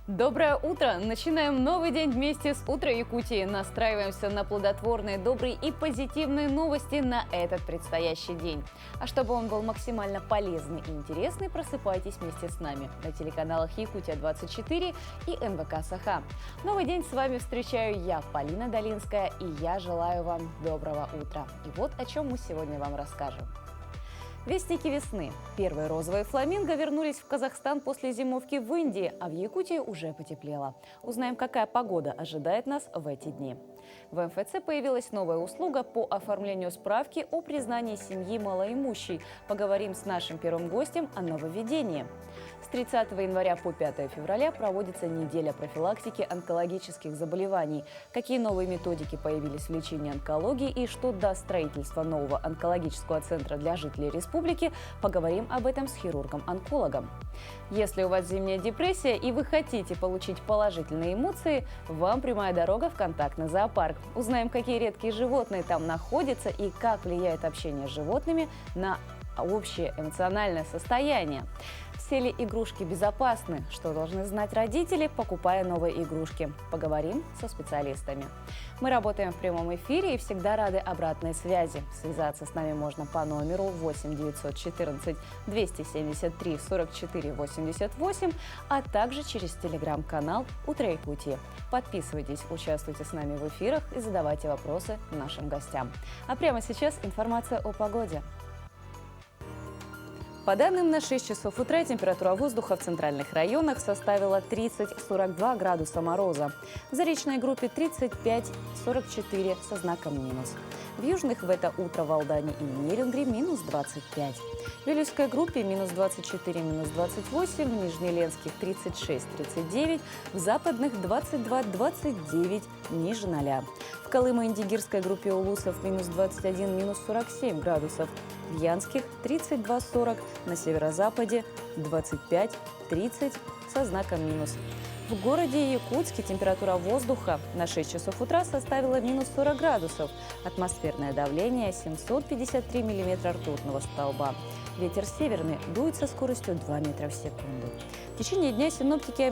Доброе утро! Начинаем новый день вместе с «Утро Якутии». Настраиваемся на плодотворные, добрые и позитивные новости на этот предстоящий день. А чтобы он был максимально полезный и интересный, просыпайтесь вместе с нами на телеканалах «Якутия-24» и НВК «Саха». Новый день с вами встречаю я, Полина Долинская, и я желаю вам доброго утра. И вот о чем мы сегодня вам расскажем. Вестники весны. Первые розовые фламинго вернулись в Казахстан после зимовки в Индии, а в Якутии уже потеплело. Узнаем, какая погода ожидает нас в эти дни. В МФЦ появилась новая услуга по оформлению справки о признании семьи малоимущей. Поговорим с нашим первым гостем о нововведении. С 30 января по 5 февраля проводится неделя профилактики онкологических заболеваний. Какие новые методики появились в лечении онкологии и что даст строительство нового онкологического центра для жителей республики, поговорим об этом с хирургом-онкологом. Если у вас зимняя депрессия и вы хотите получить положительные эмоции, вам прямая дорога в контактный зоопарк. Узнаем, какие редкие животные там находятся и как влияет общение с животными на общее эмоциональное состояние. Все ли игрушки безопасны? Что должны знать родители, покупая новые игрушки? Поговорим со специалистами. Мы работаем в прямом эфире и всегда рады обратной связи. Связаться с нами можно по номеру 8 914 273 44 88, а также через телеграм-канал «Утро Якутии». Подписывайтесь, участвуйте с нами в эфирах и задавайте вопросы нашим гостям. А прямо сейчас информация о погоде. По данным на 6 часов утра, температура воздуха в центральных районах составила 30-42 градуса мороза. В заречной группе 35-44 со знаком минус. В южных в это утро в Алдане и Нерюнгри минус 25. В Вилюйской группе минус 24, минус 28, в Нижнеленских 36-39, в западных 22-29 ниже 0. В Колымо-Индигирской группе улусов минус 21, минус 47 градусов. В Янских 32-40, на северо-западе 25-30 со знаком минус. В городе Якутске температура воздуха на 6 часов утра составила минус 40 градусов. Атмосферное давление 753 миллиметра ртутного столба. Ветер северный дует со скоростью 2 метра в секунду. В течение дня синоптики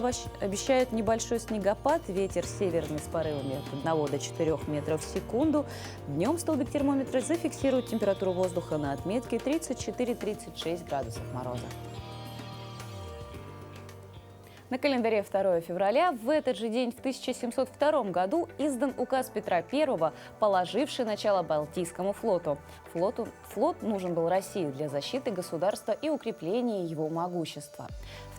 обещают небольшой снегопад. Ветер северный с порывами от 1 до 4 метров в секунду. Днем столбик термометра зафиксирует температуру воздуха на отметке 34-36 градусов мороза. На календаре 2 февраля в этот же день в 1702 году издан указ Петра I, положивший начало Балтийскому флоту. Флот нужен был России для защиты государства и укрепления его могущества.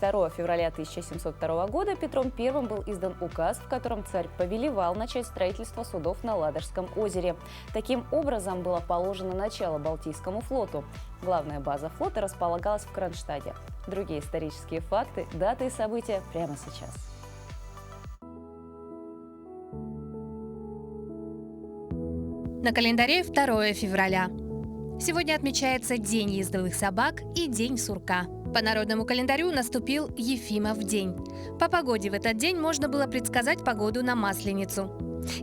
2 февраля 1702 года Петром I был издан указ, в котором царь повелевал начать строительство судов на Ладожском озере. Таким образом было положено начало Балтийскому флоту. Главная база флота располагалась в Кронштадте. Другие исторические факты, даты и события прямо сейчас. На календаре 2 февраля. Сегодня отмечается День ездовых собак и День сурка. По народному календарю наступил Ефимов день. По погоде в этот день можно было предсказать погоду на Масленицу.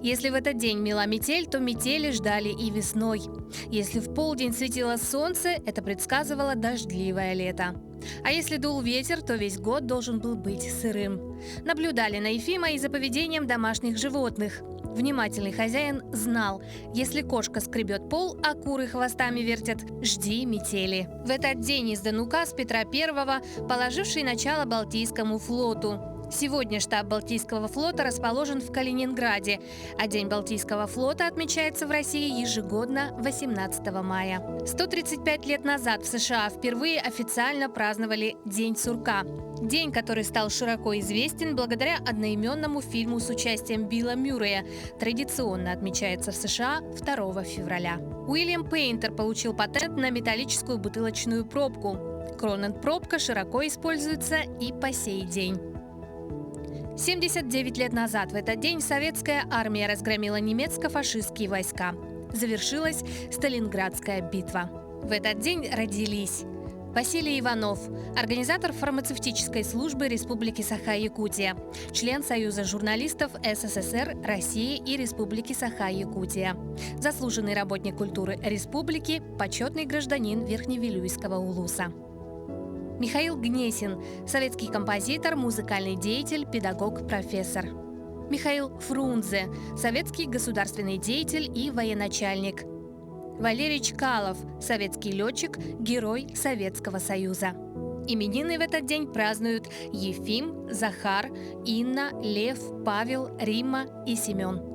Если в этот день мела метель, то метели ждали и весной. Если в полдень светило солнце, это предсказывало дождливое лето. А если дул ветер, то весь год должен был быть сырым. Наблюдали на Ефима и за поведением домашних животных. Внимательный хозяин знал, если кошка скребет пол, а куры хвостами вертят, жди метели. В этот день издан указ Петра I, положивший начало Балтийскому флоту. Сегодня штаб Балтийского флота расположен в Калининграде, а День Балтийского флота отмечается в России ежегодно 18 мая. 135 лет назад в США впервые официально праздновали День сурка. День, который стал широко известен благодаря одноименному фильму с участием Билла Мюррея, традиционно отмечается в США 2 февраля. Уильям Пейнтер получил патент на металлическую бутылочную пробку. Кронен-пробка широко используется и по сей день. 79 лет назад в этот день советская армия разгромила немецко-фашистские войска. Завершилась Сталинградская битва. В этот день родились Василий Иванов, организатор фармацевтической службы Республики Саха-Якутия, член Союза журналистов СССР, России и Республики Саха-Якутия, заслуженный работник культуры республики, почетный гражданин Верхневилюйского улуса. Михаил Гнесин, советский композитор, музыкальный деятель, педагог, профессор. Михаил Фрунзе, советский государственный деятель и военачальник. Валерий Чкалов, советский летчик, герой Советского Союза. Именины в этот день празднуют Ефим, Захар, Инна, Лев, Павел, Римма и Семен.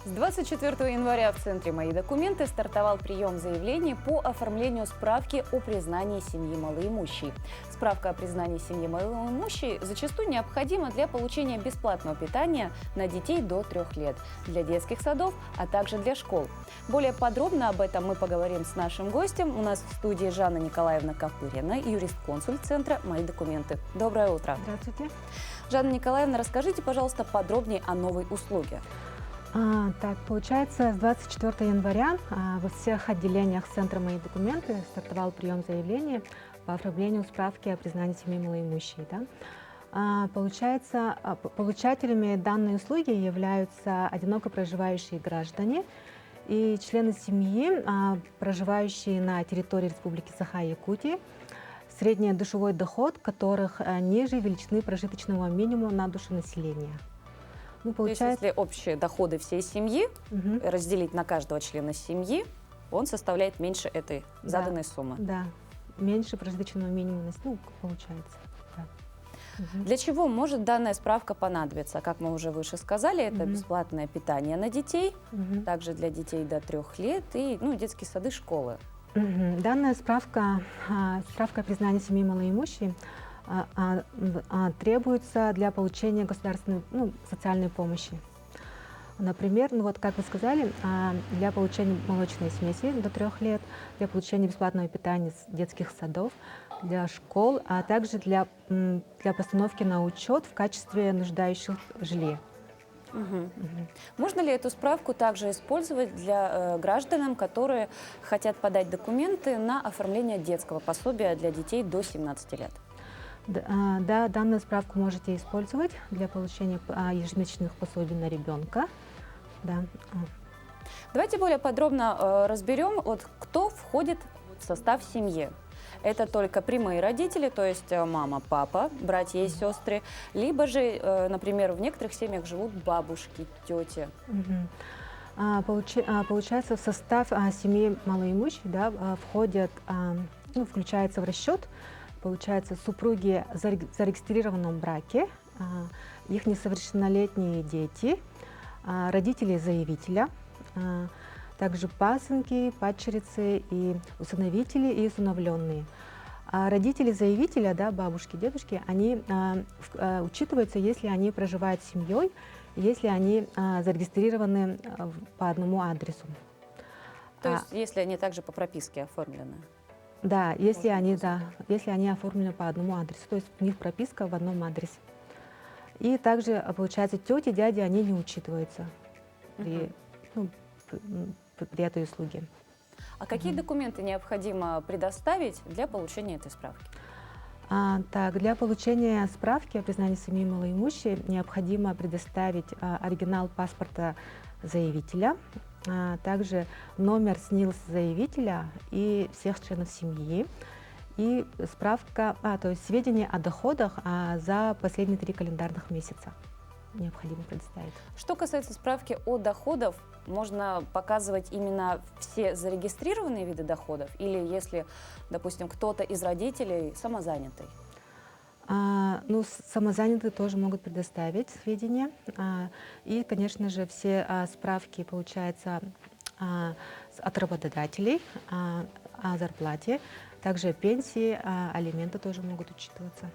С 24 января в Центре «Мои документы» стартовал прием заявлений по оформлению справки о признании семьи малоимущей. Справка о признании семьи малоимущей зачастую необходима для получения бесплатного питания на детей до 3 лет, для детских садов, а также для школ. Более подробно об этом мы поговорим с нашим гостем. У нас в студии Жанна Николаевна Копырина, юрист-консульт Центра «Мои документы». Доброе утро. Здравствуйте. Жанна Николаевна, расскажите, пожалуйста, подробнее о новой услуге. Так, получается, с 24 января во всех отделениях Центра «Мои документы» стартовал прием заявлений по оформлению справки о признании семьи малоимущей. Да? Получается, получателями данной услуги являются одиноко проживающие граждане и члены семьи, проживающие на территории Республики Саха-Якутия, средний душевой доход которых ниже величины прожиточного минимума на душу населения. Ну, получается... То есть, если общие доходы всей семьи разделить на каждого члена семьи, он составляет меньше этой заданной суммы. Да, меньше прожиточного минимума, ну, получается. Да. Для чего может данная справка понадобиться? Как мы уже выше сказали, это бесплатное питание на детей, также для детей до 3 лет и детские сады, школы. Данная справка, справка о признании семьи малоимущей, требуется для получения государственной социальной помощи. Например, как вы сказали, для получения молочной смеси до 3 лет, для получения бесплатного питания с детских садов, для школ, а также для постановки на учет в качестве нуждающих в жилье. Можно ли эту справку также использовать для граждан, которые хотят подать документы на оформление детского пособия для детей до 17 лет? Да, данную справку можете использовать для получения ежемесячных пособий на ребенка. Да. Давайте более подробно разберем, кто входит в состав семьи. Это только прямые родители, то есть мама, папа, братья и сестры, либо же, например, в некоторых семьях живут бабушки, тети. Получается, в состав семьи малоимущих входят, включается в расчет, получается, супруги в зарегистрированном браке, их несовершеннолетние дети, родители заявителя, также пасынки, падчерицы и усыновители и усыновленные. А родители заявителя, бабушки, дедушки, они учитываются, если они проживают с семьей, если они зарегистрированы по одному адресу. То есть, если они также по прописке оформлены? Да, если они оформлены по одному адресу, то есть у них прописка в одном адресе. И также, получается, тети, дяди, они не учитываются при этой услуге. А какие документы необходимо предоставить для получения этой справки? Для получения справки о признании семьи малоимущей необходимо предоставить оригинал паспорта заявителя, также номер СНИЛС заявителя и всех членов семьи, и справка, то есть сведения о доходах за последние 3 календарных месяца необходимо предоставить. Что касается справки о доходах, можно показывать именно все зарегистрированные виды доходов или если, допустим, кто-то из родителей самозанятый? Самозанятые тоже могут предоставить сведения. И, конечно же, все справки, получается, от работодателей о зарплате, также пенсии, алименты тоже могут учитываться.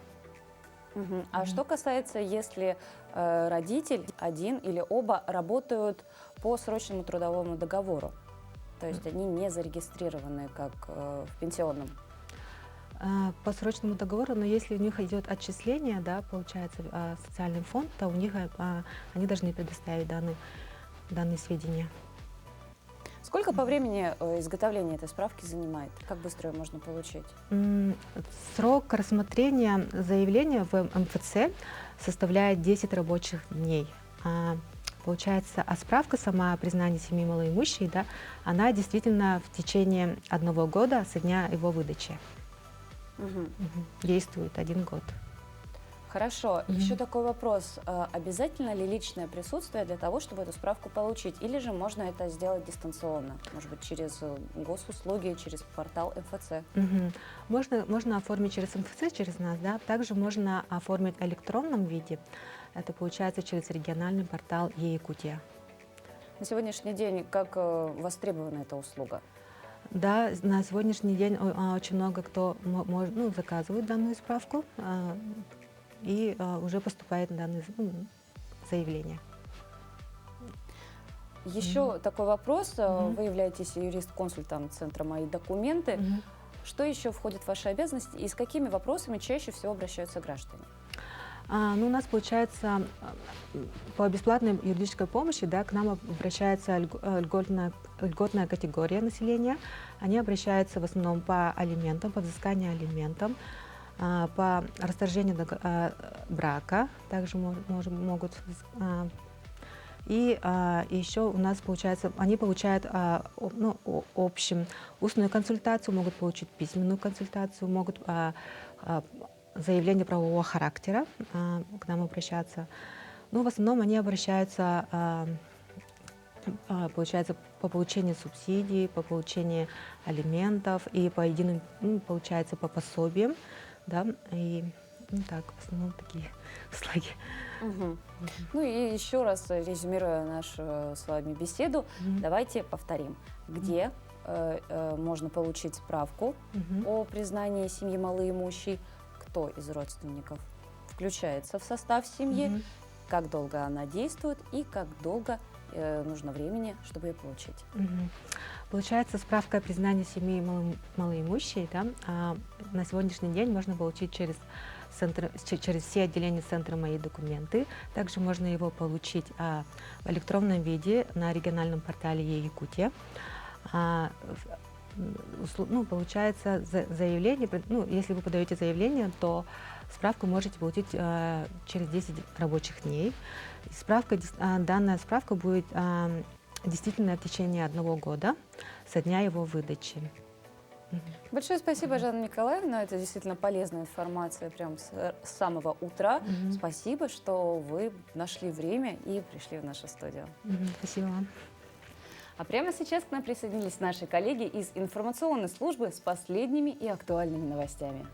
А что касается, если родитель один или оба работают по срочному трудовому договору, то есть они не зарегистрированы как в пенсионном? По срочному договору, но если у них идет отчисление, получается, социальный фонд, то у них они должны предоставить данные сведения. Сколько по времени изготовления этой справки занимает? Как быстро ее можно получить? Срок рассмотрения заявления в МФЦ составляет 10 рабочих дней. получается, а справка сама о признании семьи малоимущей, да, она действительно в течение 1 года со дня его выдачи. Действует 1 год. Хорошо. Еще такой вопрос. Обязательно ли личное присутствие для того, чтобы эту справку получить? Или же можно это сделать дистанционно? Может быть, через госуслуги, через портал МФЦ? Можно оформить через МФЦ, через нас, да. Также можно оформить в электронном виде. Это получается через региональный портал Е-Якутия. На сегодняшний день как востребована эта услуга? Да, на сегодняшний день очень много кто заказывает данную справку, и уже поступает данное заявление. Еще такой вопрос. Вы являетесь юрист-консультом Центра «Мои документы». Что еще входит в ваши обязанности и с какими вопросами чаще всего обращаются граждане? У нас, получается, по бесплатной юридической помощи, да, к нам обращается льготная категория населения. Они обращаются в основном по алиментам, по взысканию алиментам, по расторжению брака, также могут. И еще у нас, получается, они получают общем устную консультацию, могут получить письменную консультацию, могут заявление правового характера к нам обращаться. В основном они обращаются, получается, по получению субсидий, по получению алиментов и по единым, получается, по пособиям, да, и так, в основном такие слоги. Ну и еще раз, резюмируя нашу с вами беседу, давайте повторим, где можно получить справку о признании семьи малоимущей, кто из родственников включается в состав семьи, как долго она действует и как долго нужно времени, чтобы ее получить. Получается, справка о признании семьи малоимущей, да, на сегодняшний день можно получить через все отделения Центра «Мои документы». Также можно его получить в электронном виде на региональном портале Е-Якутия. Получается, заявление, если вы подаете заявление, то справку можете получить через 10 рабочих дней. Данная справка будет действительно в течение 1 года со дня его выдачи. Большое спасибо, Жанна Николаевна. Это действительно полезная информация прямо с самого утра. Спасибо, что вы нашли время и пришли в нашу студию. Спасибо вам. А прямо сейчас к нам присоединились наши коллеги из информационной службы с последними и актуальными новостями.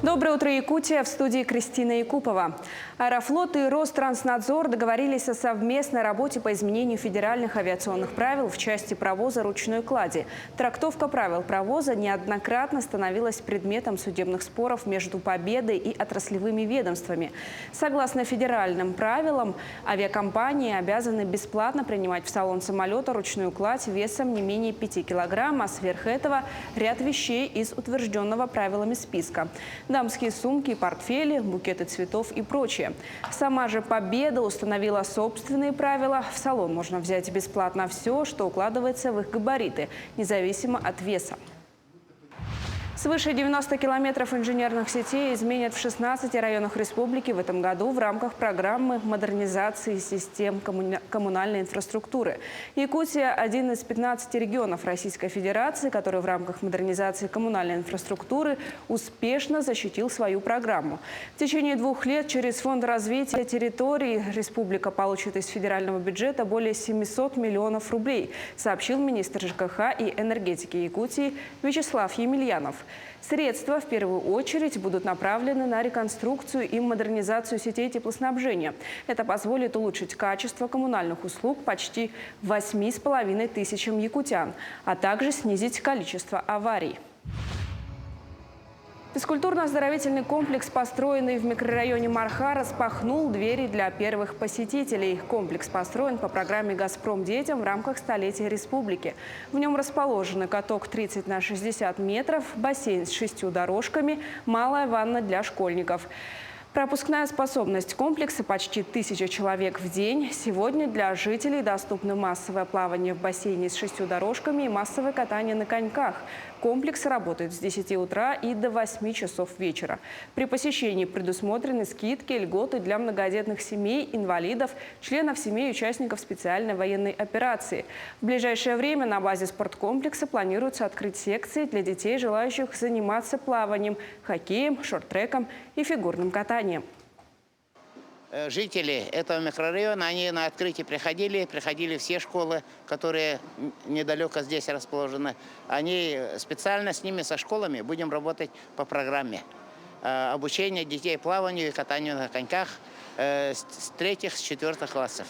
Доброе утро, Якутия! В студии Кристина Якупова. Аэрофлот и Ространснадзор договорились о совместной работе по изменению федеральных авиационных правил в части провоза ручной клади. Трактовка правил провоза неоднократно становилась предметом судебных споров между Победой и отраслевыми ведомствами. Согласно федеральным правилам, авиакомпании обязаны бесплатно принимать в салон самолета ручную кладь весом не менее 5 килограмм, а сверх этого ряд вещей из утвержденного правилами списка. Дамские сумки, портфели, букеты цветов и прочее. Сама же Победа установила собственные правила. В салон можно взять бесплатно все, что укладывается в их габариты, независимо от веса. Свыше 90 километров инженерных сетей изменят в 16 районах республики в этом году в рамках программы модернизации систем коммунальной инфраструктуры. Якутия – один из 15 регионов Российской Федерации, который в рамках модернизации коммунальной инфраструктуры успешно защитил свою программу. В течение 2 лет через Фонд развития территорий республика получит из федерального бюджета более 700 миллионов рублей, сообщил министр ЖКХ и энергетики Якутии Вячеслав Емельянов. Средства в первую очередь будут направлены на реконструкцию и модернизацию сетей теплоснабжения. Это позволит улучшить качество коммунальных услуг почти 8,5 тысячам якутян, а также снизить количество аварий. Физкультурно-оздоровительный комплекс, построенный в микрорайоне Марха, распахнул двери для первых посетителей. Комплекс построен по программе «Газпром детям» в рамках столетия республики. В нем расположены каток 30 на 60 метров, бассейн с 6 дорожками, малая ванна для школьников. Пропускная способность комплекса почти 1000 человек в день. Сегодня для жителей доступно массовое плавание в бассейне с 6 дорожками и массовое катание на коньках. Комплекс работает с 10 утра и до 8 часов вечера. При посещении предусмотрены скидки, льготы для многодетных семей, инвалидов, членов семей участников специальной военной операции. В ближайшее время на базе спорткомплекса планируется открыть секции для детей, желающих заниматься плаванием, хоккеем, шорт-треком и фигурным катанием. Жители этого микрорайона, они на открытие приходили все школы, которые недалеко здесь расположены. Они специально с ними, со школами, будем работать по программе обучения детей плаванию и катанию на коньках с 3-4 классов.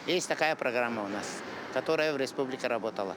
Есть такая программа у нас, которая в республике работала.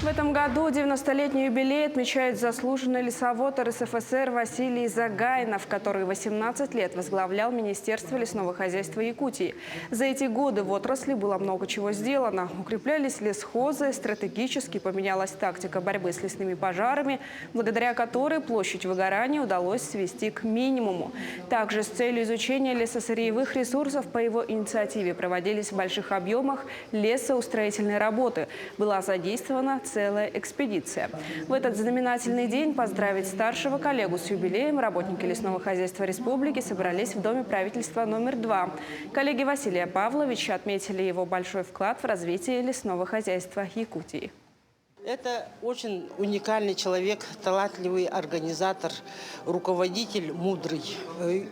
В этом году 90-летний юбилей отмечает заслуженный лесовод РСФСР Василий Загайнов, который 18 лет возглавлял Министерство лесного хозяйства Якутии. За эти годы в отрасли было много чего сделано. Укреплялись лесхозы, стратегически поменялась тактика борьбы с лесными пожарами, благодаря которой площадь выгорания удалось свести к минимуму. Также с целью изучения лесосырьевых ресурсов по его инициативе проводились в больших объемах лесоустроительные работы. Была задействована целая экспедиция. В этот знаменательный день поздравить старшего коллегу с юбилеем работники лесного хозяйства республики собрались в Доме правительства номер 2. Коллеги Василия Павловича отметили его большой вклад в развитие лесного хозяйства Якутии. Это очень уникальный человек, талантливый организатор, руководитель мудрый.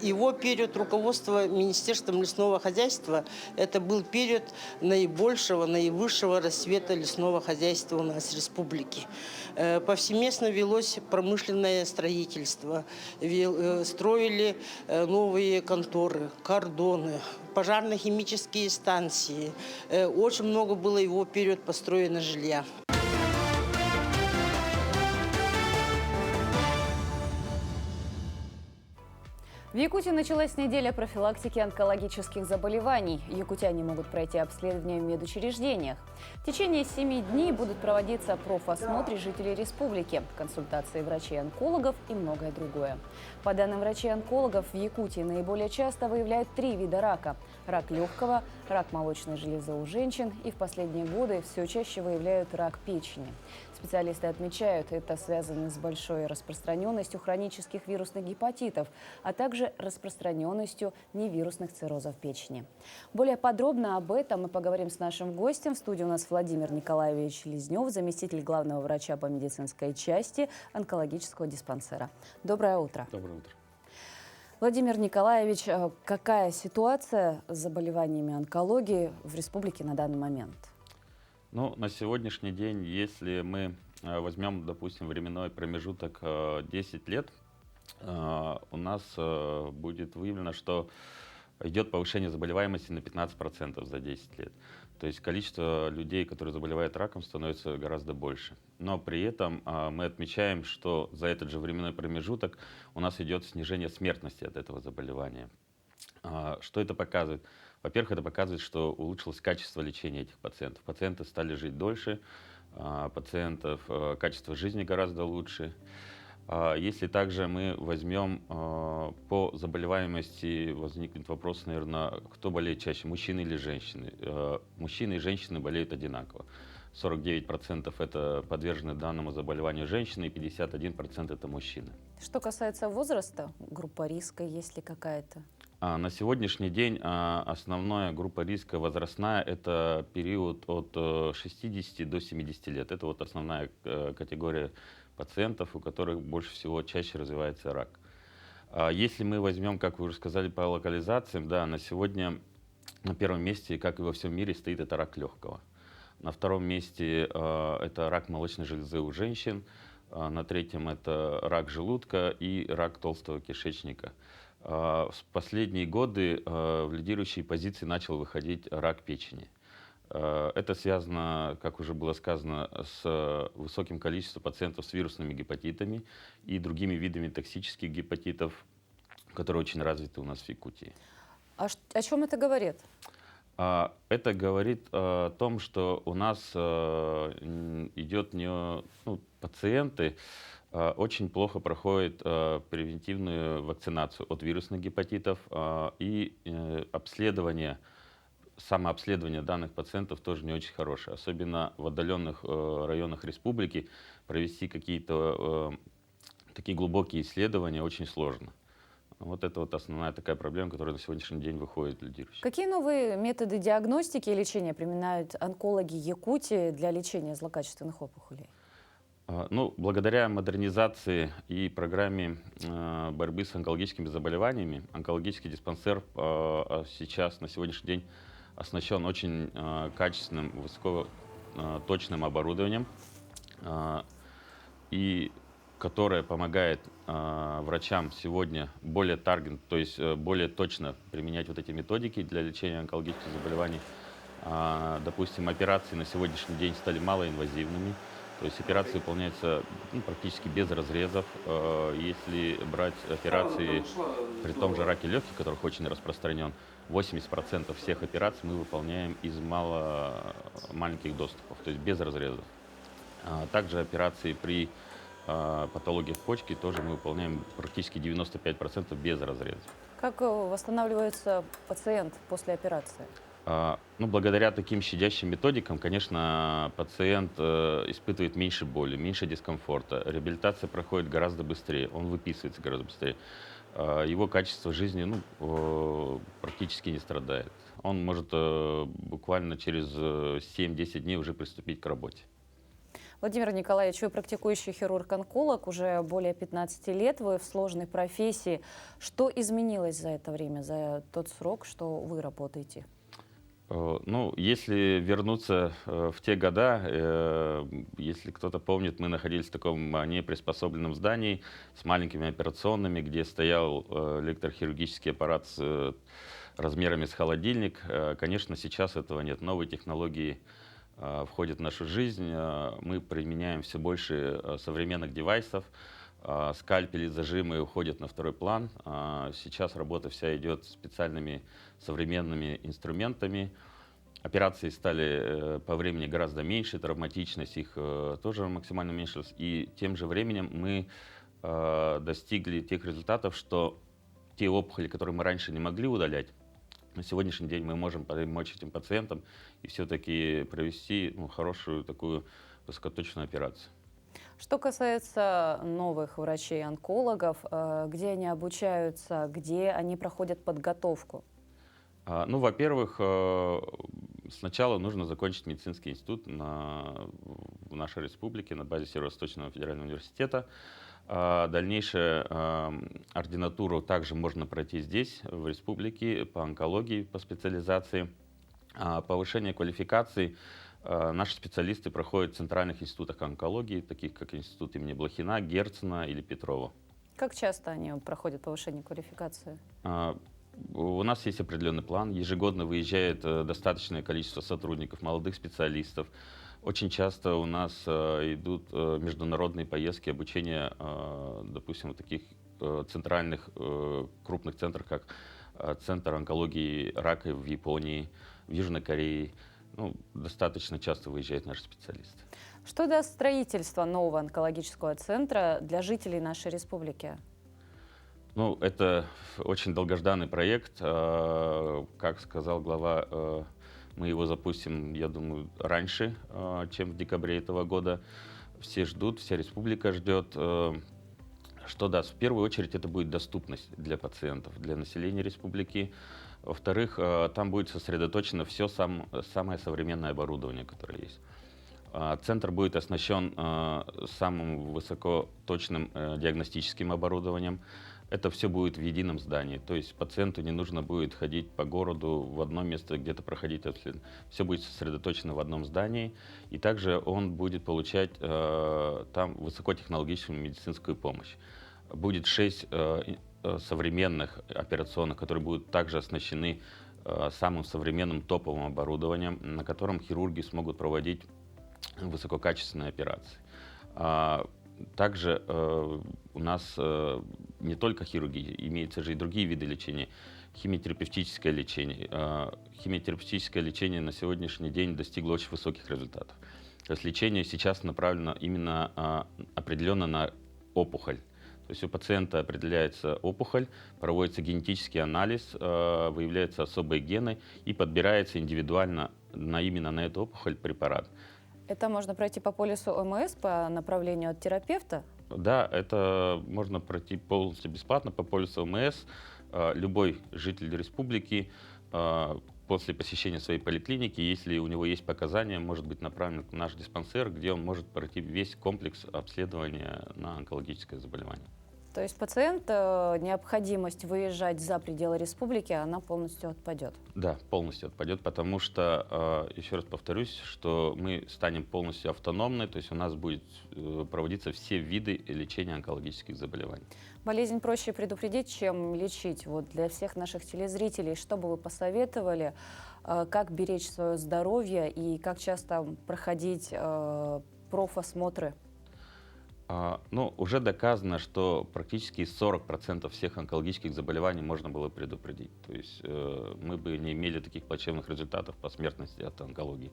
Его период руководства Министерством лесного хозяйства – это был период наибольшего, наивысшего расцвета лесного хозяйства у нас в республике. Повсеместно велось промышленное строительство, строили новые конторы, кордоны, пожарно-химические станции. Очень много было его период построено жилья. В Якутии началась неделя профилактики онкологических заболеваний. Якутяне могут пройти обследование в медучреждениях. В течение 7 дней будут проводиться профосмотры жителей республики, консультации врачей-онкологов и многое другое. По данным врачей-онкологов, в Якутии наиболее часто выявляют 3 вида рака – рак легкого, рак молочной железы у женщин и в последние годы все чаще выявляют рак печени. Специалисты отмечают, это связано с большой распространенностью хронических вирусных гепатитов, а также распространенностью невирусных циррозов печени. Более подробно об этом мы поговорим с нашим гостем. В студии у нас Владимир Николаевич Лезнев, заместитель главного врача по медицинской части онкологического диспансера. Доброе утро. Доброе утро. Владимир Николаевич, какая ситуация с заболеваниями онкологии в республике на данный момент? Ну, на сегодняшний день, если мы возьмем, допустим, временной промежуток 10 лет, у нас будет выявлено, что идет повышение заболеваемости на 15% за 10 лет. То есть количество людей, которые заболевают раком, становится гораздо больше. Но при этом мы отмечаем, что за этот же временной промежуток у нас идет снижение смертности от этого заболевания. Что это показывает? Во-первых, это показывает, что улучшилось качество лечения этих пациентов. Пациенты стали жить дольше, пациентов качество жизни гораздо лучше. Если также мы возьмем по заболеваемости, возникнет вопрос, наверное, кто болеет чаще, мужчины или женщины? Мужчины и женщины болеют одинаково. 49% это подвержены данному заболеванию женщины, и 51% это мужчины. Что касается возраста, группа риска есть ли какая-то? На сегодняшний день основная группа риска возрастная – это период от 60 до 70 лет. Это вот основная категория пациентов, у которых больше всего чаще развивается рак. Если мы возьмем, как вы уже сказали, по локализациям, да, на сегодня на первом месте, как и во всем мире, стоит это рак легкого. На втором месте это рак молочной железы у женщин. На третьем это рак желудка и рак толстого кишечника. В последние годы в лидирующие позиции начал выходить рак печени. Это связано, как уже было сказано, с высоким количеством пациентов с вирусными гепатитами и другими видами токсических гепатитов, которые очень развиты у нас в Якутии. О чем это говорит? Это говорит о том, что у нас пациенты очень плохо проходят превентивную вакцинацию от вирусных гепатитов и самообследование данных пациентов тоже не очень хорошее. Особенно в отдаленных районах республики провести какие-то такие глубокие исследования очень сложно. Вот это вот основная такая проблема, которая на сегодняшний день выходит лидирующей. Какие новые методы диагностики и лечения применяют онкологи Якутии для лечения злокачественных опухолей? Благодаря модернизации и программе борьбы с онкологическими заболеваниями, онкологический диспансер сейчас, на сегодняшний день, оснащен очень качественным, высокоточным оборудованием, и которое помогает врачам сегодня более то есть более точно применять вот эти методики для лечения онкологических заболеваний. Допустим, операции на сегодняшний день стали малоинвазивными, то есть операции выполняются практически без разрезов. Если брать операции при том же раке легких, который очень распространен, 80% всех операций мы выполняем из маленьких доступов, то есть без разрезов. Также операции при патологиях почки тоже мы выполняем практически 95% без разрезов. Как восстанавливается пациент после операции? Благодаря таким щадящим методикам, конечно, пациент испытывает меньше боли, меньше дискомфорта. Реабилитация проходит гораздо быстрее, он выписывается гораздо быстрее. Его качество жизни практически не страдает. Он может буквально через 7-10 дней уже приступить к работе. Владимир Николаевич, вы практикующий хирург-онколог, уже более 15 лет, вы в сложной профессии. Что изменилось за это время, за тот срок, что вы работаете? Если вернуться в те года, если кто-то помнит, мы находились в таком неприспособленном здании с маленькими операционными, где стоял электрохирургический аппарат с размерами с холодильник. Конечно, сейчас этого нет. Новые технологии входят в нашу жизнь. Мы применяем все больше современных девайсов. Скальпели, зажимы уходят на второй план. Сейчас работа вся идет специальными современными инструментами. Операции стали по времени гораздо меньше, травматичность их тоже максимально уменьшилась. И тем же временем мы достигли тех результатов, что те опухоли, которые мы раньше не могли удалять, на сегодняшний день мы можем помочь этим пациентам и все-таки провести хорошую такую высокоточную операцию. Что касается новых врачей-онкологов, где они обучаются, где они проходят подготовку? Во-первых, сначала нужно закончить медицинский институт в нашей республике на базе Северо-Восточного федерального университета. Дальнейшую ординатуру также можно пройти здесь, в республике, по онкологии, по специализации. Повышение квалификации наши специалисты проходят в центральных институтах онкологии, таких как институт имени Блохина, Герцена или Петрова. Как часто они проходят повышение квалификации? У нас есть определенный план. Ежегодно выезжает достаточное количество сотрудников, молодых специалистов. Очень часто у нас идут международные поездки, обучение, допустим, в таких центральных крупных центрах, как Центр онкологии рака в Японии, в Южной Корее. Достаточно часто выезжают наши специалисты. Что даст строительство нового онкологического центра для жителей нашей республики? Это очень долгожданный проект. Как сказал глава, мы его запустим, я думаю, раньше, чем в декабре этого года. Все ждут, вся республика ждет. Что даст? В первую очередь это будет доступность для пациентов, для населения республики. Во-вторых, там будет сосредоточено все самое современное оборудование, которое есть. Центр будет оснащен самым высокоточным диагностическим оборудованием. Это все будет в едином здании, то есть пациенту не нужно будет ходить по городу в одно место, где-то проходить обследование. Все будет сосредоточено в одном здании, и также он будет получать там высокотехнологичную медицинскую помощь. Будет 6 современных операционных, которые будут также оснащены самым современным топовым оборудованием, на котором хирурги смогут проводить высококачественные операции. Также у нас не только хирургия, имеются же и другие виды лечения. Химиотерапевтическое лечение. Химиотерапевтическое лечение на сегодняшний день достигло очень высоких результатов. То есть лечение сейчас направлено именно определенно на опухоль. То есть у пациента определяется опухоль, проводится генетический анализ, выявляются особые гены и подбирается индивидуально именно на эту опухоль препарат. Это можно пройти по полису ОМС по направлению от терапевта? Да, это можно пройти полностью бесплатно по полису ОМС. Любой житель республики после посещения своей поликлиники, если у него есть показания, может быть направлен в наш диспансер, где он может пройти весь комплекс обследования на онкологическое заболевание. То есть пациент, необходимость выезжать за пределы республики, она полностью отпадет? Да, полностью отпадет, потому что, еще раз повторюсь, что мы станем полностью автономны, то есть у нас будет проводиться все виды лечения онкологических заболеваний. Болезнь проще предупредить, чем лечить. Вот для всех наших телезрителей, что бы вы посоветовали, как беречь свое здоровье и как часто проходить профосмотры? Ну, уже доказано, что практически 40% всех онкологических заболеваний можно было предупредить. То есть мы бы не имели таких плачевных результатов по смертности от онкологии.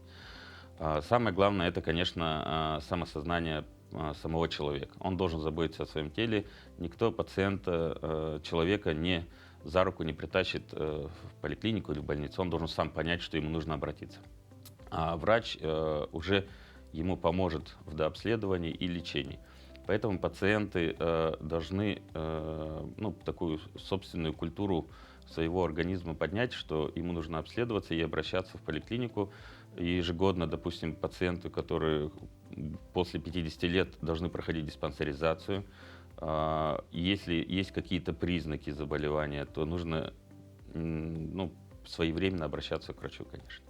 Самое главное, это, конечно, самосознание самого человека. Он должен заботиться о своем теле. Никто пациента, человека за руку не притащит в поликлинику или в больницу. Он должен сам понять, что ему нужно обратиться. А врач уже ему поможет в дообследовании и лечении. Поэтому пациенты должны такую собственную культуру своего организма поднять, что ему нужно обследоваться и обращаться в поликлинику. И ежегодно, допустим, пациенты, которые после 50 лет должны проходить диспансеризацию, если есть какие-то признаки заболевания, то нужно своевременно обращаться к врачу, конечно.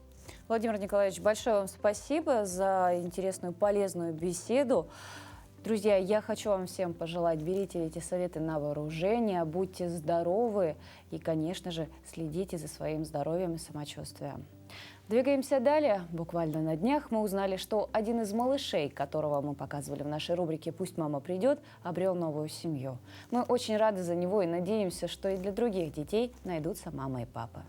Владимир Николаевич, большое вам спасибо за интересную, полезную беседу. Друзья, я хочу вам всем пожелать, берите эти советы на вооружение, будьте здоровы и, конечно же, следите за своим здоровьем и самочувствием. Двигаемся далее. Буквально на днях мы узнали, что один из малышей, которого мы показывали в нашей рубрике «Пусть мама придет», обрел новую семью. Мы очень рады за него и надеемся, что и для других детей найдутся мама и папа.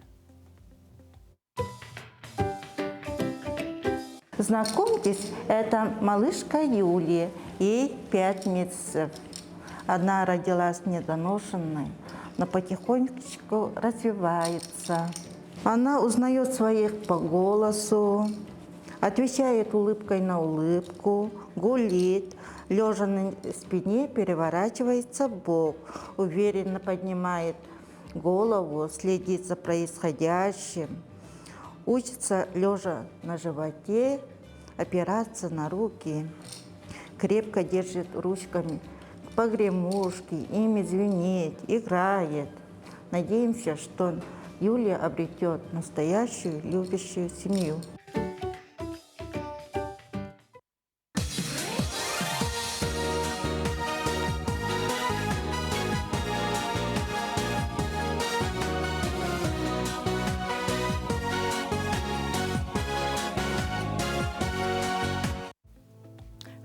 Знакомьтесь, это малышка Юлия, ей 5 месяцев. Она родилась недоношенной, но потихонечку развивается. Она узнает своих по голосу, отвечает улыбкой на улыбку, гулит, лежа на спине переворачивается в бок, уверенно поднимает голову, следит за происходящим. Учится лежа на животе, опираться на руки, крепко держит ручками погремушки, ими звенит, играет. Надеемся, что Юлия обретет настоящую любящую семью.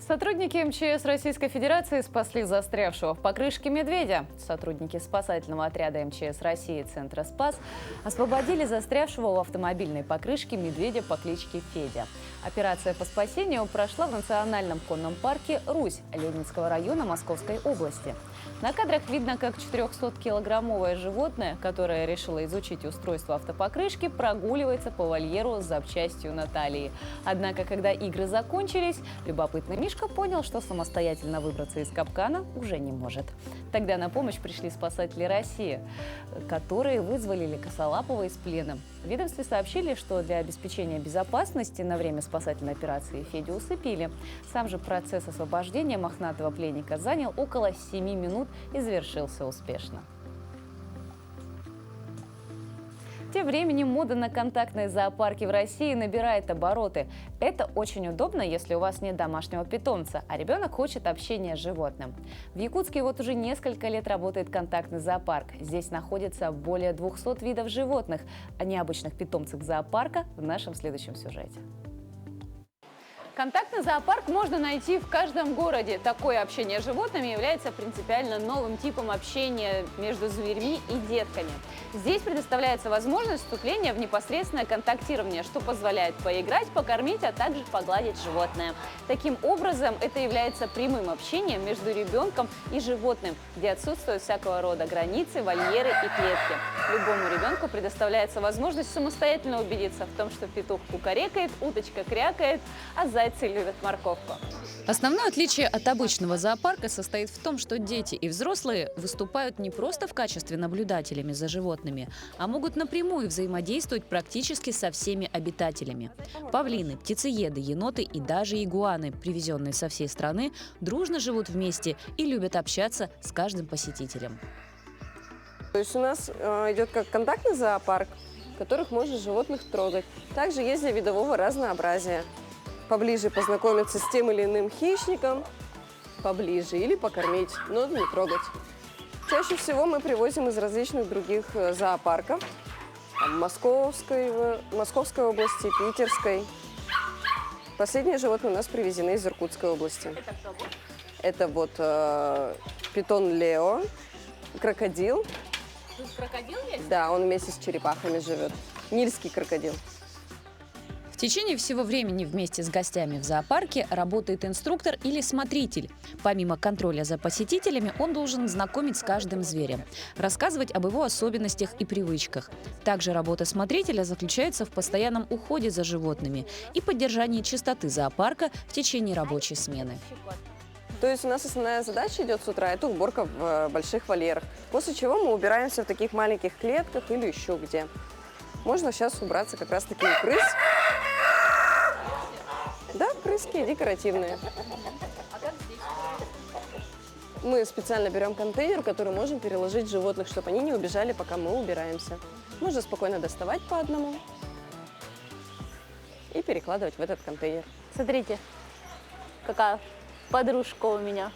Сотрудники МЧС Российской Федерации спасли застрявшего в покрышке медведя. Сотрудники спасательного отряда МЧС России Центра «Спас» освободили застрявшего в автомобильной покрышке медведя по кличке Федя. Операция по спасению прошла в национальном конном парке «Русь» Ленинского района Московской области. На кадрах видно, как 400-килограммовое животное, которое решило изучить устройство автопокрышки, прогуливается по вольеру с запчастью на талии. Однако, когда игры закончились, любопытный Мишка понял, что самостоятельно выбраться из капкана уже не может. Тогда на помощь пришли спасатели России, которые вызволили косолапого из плена. В ведомстве сообщили, что для обеспечения безопасности на время спасательной операции Федю усыпили. Сам же процесс освобождения мохнатого пленника занял около 7 минут и завершился успешно. Тем временем мода на контактные зоопарки в России набирает обороты. Это очень удобно, если у вас нет домашнего питомца, а ребенок хочет общения с животным. В Якутске вот уже несколько лет работает контактный зоопарк. Здесь находится более 200 видов животных. О необычных питомцах зоопарка в нашем следующем сюжете. Контактный зоопарк можно найти в каждом городе. Такое общение с животными является принципиально новым типом общения между зверьми и детками. Здесь предоставляется возможность вступления в непосредственное контактирование, что позволяет поиграть, покормить, а также погладить животное. Таким образом, это является прямым общением между ребенком и животным, где отсутствуют всякого рода границы, вольеры и клетки. Любому ребенку предоставляется возможность самостоятельно убедиться в том, что петух кукарекает, уточка крякает, а зайцы любят морковку. Основное отличие от обычного зоопарка состоит в том, что дети и взрослые выступают не просто в качестве наблюдателями за животными, а могут напрямую взаимодействовать практически со всеми обитателями. Павлины, птицееды, еноты и даже игуаны, привезенные со всей страны, дружно живут вместе и любят общаться с каждым посетителем. То есть у нас идет как контактный зоопарк, в которых можно животных трогать. Также есть для видового разнообразия. Поближе познакомиться с тем или иным хищником, поближе, или покормить, но не трогать. Чаще всего мы привозим из различных других зоопарков. Московской области, Питерской. Последние животные у нас привезены из Иркутской области. Это вот питон Лео, крокодил. Тут крокодил есть? Да, он вместе с черепахами живет. Нильский крокодил. В течение всего времени вместе с гостями в зоопарке работает инструктор или смотритель. Помимо контроля за посетителями, он должен знакомить с каждым зверем, рассказывать об его особенностях и привычках. Также работа смотрителя заключается в постоянном уходе за животными и поддержании чистоты зоопарка в течение рабочей смены. То есть у нас основная задача идет с утра – это уборка в больших вольерах, после чего мы убираемся в таких маленьких клетках или еще где. Можно сейчас убраться как раз-таки у крыс. Да, крыски декоративные. Мы специально берем контейнер, в который можем переложить животных, чтобы они не убежали, пока мы убираемся. Можно спокойно доставать по одному и перекладывать в этот контейнер. Смотрите, какая подружка у меня.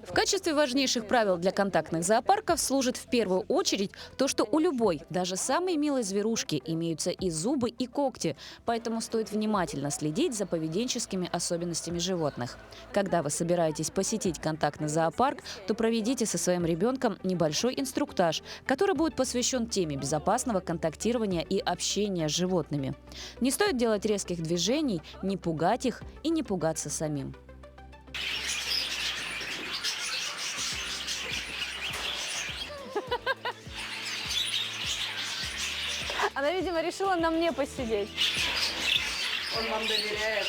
В качестве важнейших правил для контактных зоопарков служит в первую очередь то, что у любой, даже самой милой зверушки, имеются и зубы, и когти, поэтому стоит внимательно следить за поведенческими особенностями животных. Когда вы собираетесь посетить контактный зоопарк, то проведите со своим ребенком небольшой инструктаж, который будет посвящен теме безопасного контактирования и общения с животными. Не стоит делать резких движений, не пугать их и не пугаться самим. Она, видимо, решила на мне посидеть. Он вам доверяет.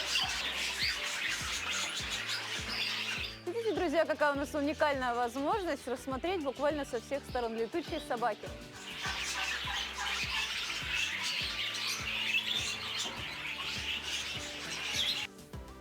Видите, друзья, какая у нас уникальная возможность рассмотреть буквально со всех сторон летучие собаки.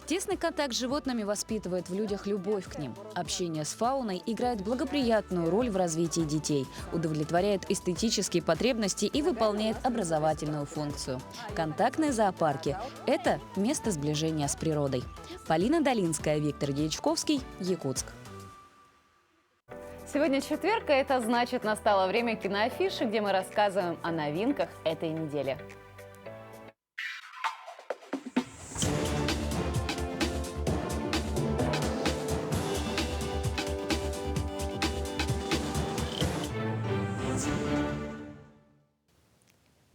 Тесный контакт с животными воспитывает в людях любовь к ним. Общение с фауной играет благоприятную роль в развитии детей, удовлетворяет эстетические потребности и выполняет образовательную функцию. Контактные зоопарки – это место сближения с природой. Полина Долинская, Виктор Дьячковский, Якутск. Сегодня четверг, и это значит, настало время киноафиши, где мы рассказываем о новинках этой недели.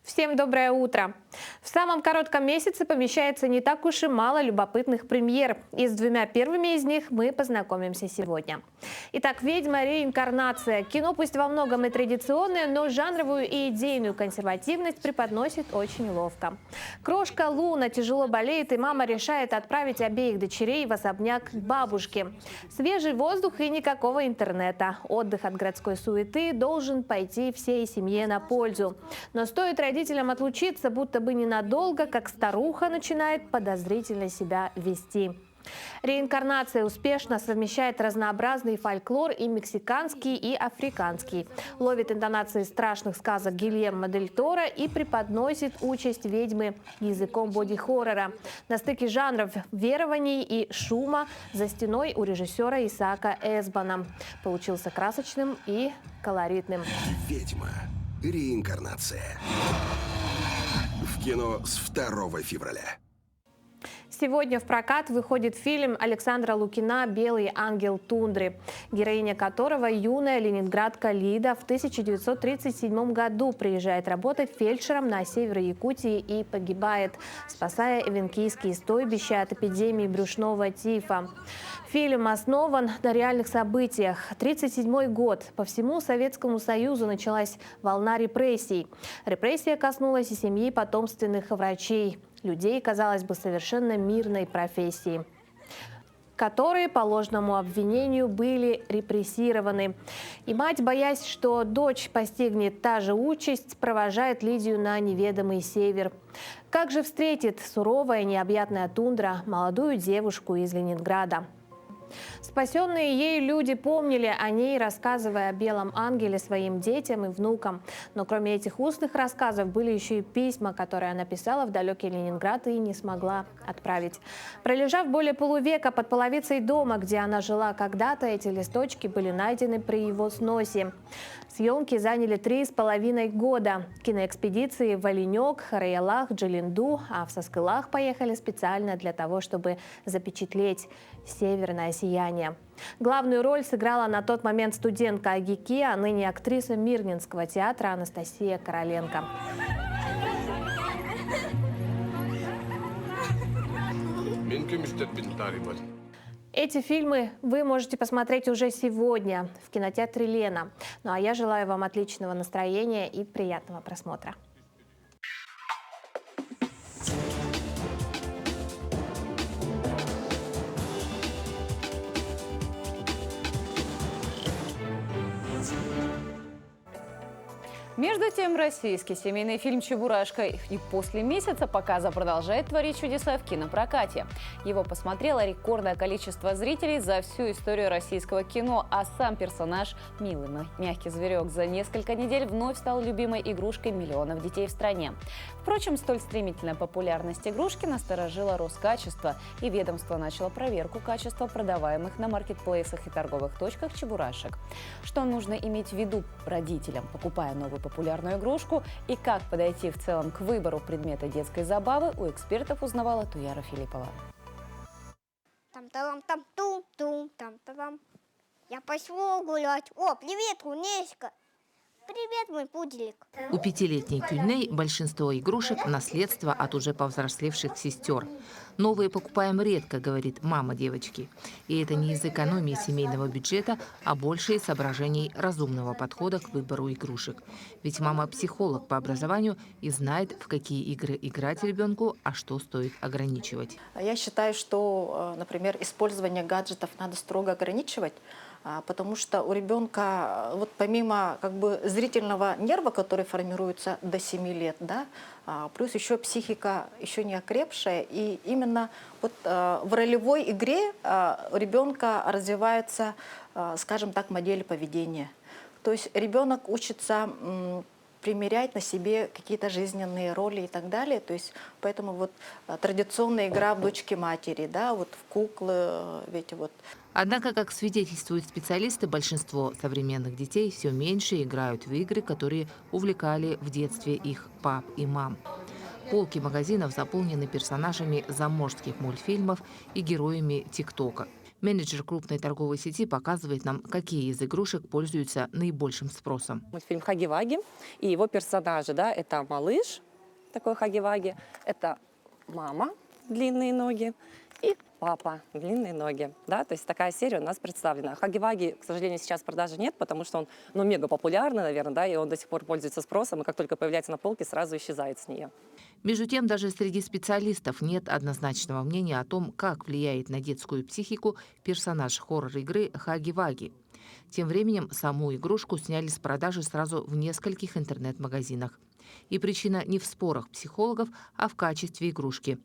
Всем доброе утро! В самом коротком месяце помещается не так уж и мало любопытных премьер. И с двумя первыми из них мы познакомимся сегодня. Итак, «Ведьма. Реинкарнация». Кино пусть во многом и традиционное, но жанровую и идейную консервативность преподносит очень ловко. Крошка Луна тяжело болеет, и мама решает отправить обеих дочерей в особняк к бабушке. Свежий воздух и никакого интернета. Отдых от городской суеты должен пойти всей семье на пользу. Но стоит родителям отлучиться, будто бы ненадолго, как старуха начинает подозрительно себя вести. Реинкарнация успешно совмещает разнообразный фольклор и мексиканский, и африканский. Ловит интонации страшных сказок Гильермо дель Торо и преподносит участь ведьмы языком боди-хоррора. На стыке жанров верований и шума за стеной у режиссера Исаака Эсбана. Получился красочным и колоритным. «Ведьма. Реинкарнация». В кино с 2 февраля. Сегодня в прокат выходит фильм Александра Лукина «Белый ангел тундры», героиня которого юная ленинградка Лида в 1937 году приезжает работать фельдшером на север Якутии и погибает, спасая эвенкийские стойбища от эпидемии брюшного тифа. Фильм основан на реальных событиях. 1937 год. По всему Советскому Союзу началась волна репрессий. Репрессия коснулась и семьи потомственных врачей. Людей, казалось бы, совершенно мирной профессии, которые по ложному обвинению были репрессированы. И мать, боясь, что дочь постигнет та же участь, провожает Лидию на неведомый север. Как же встретит суровая необъятная тундра молодую девушку из Ленинграда? Спасенные ею люди помнили о ней, рассказывая о белом ангеле своим детям и внукам. Но кроме этих устных рассказов были еще и письма, которые она писала в далекий Ленинград и не смогла отправить. Пролежав более полувека под половицей дома, где она жила когда-то, эти листочки были найдены при его сносе. Съемки заняли 3,5 года. Киноэкспедиции в Оленек, Хараялах, Джилинду, а в Саскылах поехали специально для того, чтобы запечатлеть северное сияние. Главную роль сыграла на тот момент студентка АГИКИ, а ныне актриса Мирнинского театра Анастасия Короленко. Эти фильмы вы можете посмотреть уже сегодня в кинотеатре «Лена». Ну а я желаю вам отличного настроения и приятного просмотра. Между тем, российский семейный фильм «Чебурашка» и после месяца показа продолжает творить чудеса в кинопрокате. Его посмотрело рекордное количество зрителей за всю историю российского кино, а сам персонаж, милый мягкий зверек, за несколько недель вновь стал любимой игрушкой миллионов детей в стране. Впрочем, столь стремительная популярность игрушки насторожила Роскачество, и ведомство начало проверку качества продаваемых на маркетплейсах и торговых точках чебурашек. Что нужно иметь в виду родителям, покупая новую популярную игрушку, и как подойти в целом к выбору предмета детской забавы, у экспертов узнавала Туяра Филиппова. Там-там-там-тум-тум-там-там. Я пошла гулять. О, привет, Кунечка. Привет, мой пуделик. У 5-летней Кюней большинство игрушек – наследство от уже повзрослевших сестер. Новые покупаем редко, говорит мама девочки. И это не из экономии семейного бюджета, а больше из соображений разумного подхода к выбору игрушек. Ведь мама психолог по образованию и знает, в какие игры играть ребенку, а что стоит ограничивать. Я считаю, что, например, использование гаджетов надо строго ограничивать, потому что у ребенка, вот помимо зрительного нерва, который формируется до 7 лет, да, плюс еще психика еще не окрепшая, и именно в ролевой игре у ребенка развивается, скажем так, модель поведения. То есть ребенок учится примерять на себе какие-то жизненные роли и так далее. То есть поэтому традиционная игра в дочки-матери, да, в куклы, Однако, как свидетельствуют специалисты, большинство современных детей все меньше играют в игры, которые увлекали в детстве их пап и мам. Полки магазинов заполнены персонажами заморских мультфильмов и героями ТикТока. Менеджер крупной торговой сети показывает нам, какие из игрушек пользуются наибольшим спросом. Мультфильм «Хаги-Ваги» и его персонажи. Да, это малыш, такой Хаги-Ваги, это мама, длинные ноги, и папа, длинные ноги. Да? То есть такая серия у нас представлена. Хаги-Ваги, к сожалению, сейчас в продаже нет, потому что он мега популярный, наверное, да, и он до сих пор пользуется спросом, и как только появляется на полке, сразу исчезает с нее. Между тем, даже среди специалистов нет однозначного мнения о том, как влияет на детскую психику персонаж хоррор-игры Хаги-Ваги. Тем временем саму игрушку сняли с продажи сразу в нескольких интернет-магазинах. И причина не в спорах психологов, а в качестве игрушки.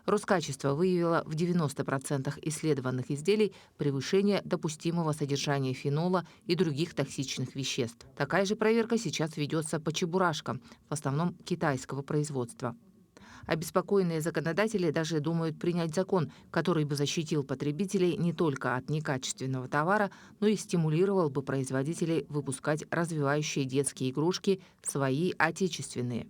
Роскачество выявило в 90% исследованных изделий превышение допустимого содержания фенола и других токсичных веществ. Такая же проверка сейчас ведется по чебурашкам, в основном китайского производства. Обеспокоенные законодатели даже думают принять закон, который бы защитил потребителей не только от некачественного товара, но и стимулировал бы производителей выпускать развивающие детские игрушки свои отечественные.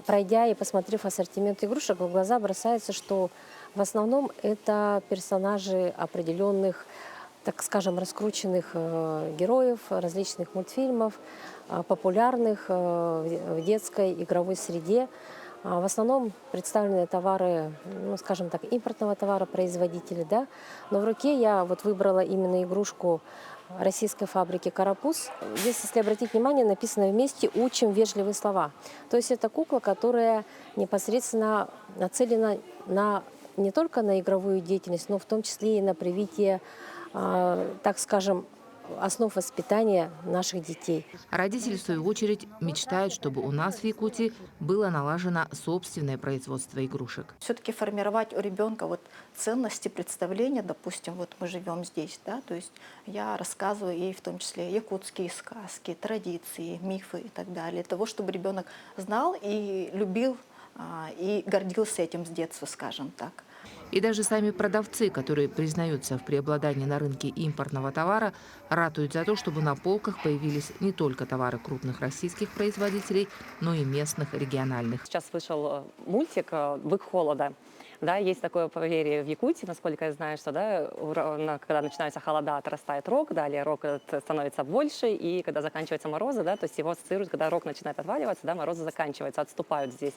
Пройдя и посмотрев ассортимент игрушек, в глаза бросается, что в основном это персонажи определенных, так скажем, раскрученных героев, различных мультфильмов, популярных в детской игровой среде. В основном представлены товары, ну, скажем так, импортного товара производителей, да. Но в руке я вот выбрала именно игрушку российской фабрики «Карапуз». Здесь, если обратить внимание, написано вместе «Учим вежливые слова». То есть это кукла, которая непосредственно нацелена не только на игровую деятельность, но в том числе и на привитие, так скажем, основ воспитания наших детей. Родители, в свою очередь, мечтают, чтобы у нас в Якутии было налажено собственное производство игрушек. Все-таки формировать у ребенка вот ценности, представления, допустим, вот мы живем здесь, да, то есть я рассказываю ей в том числе якутские сказки, традиции, мифы и так далее, для того, чтобы ребенок знал и любил и гордился этим с детства, скажем так. И даже сами продавцы, которые признаются в преобладании на рынке импортного товара, ратуют за то, чтобы на полках появились не только товары крупных российских производителей, но и местных, региональных. Сейчас вышел мультик «Бык холода». Да, есть такое поверье в Якутии, насколько я знаю, что да, когда начинаются холода, отрастает рог, далее рог становится больше, и когда заканчиваются морозы, да, то есть его ассоциируют, когда рог начинает отваливаться, да, морозы заканчиваются, отступают здесь.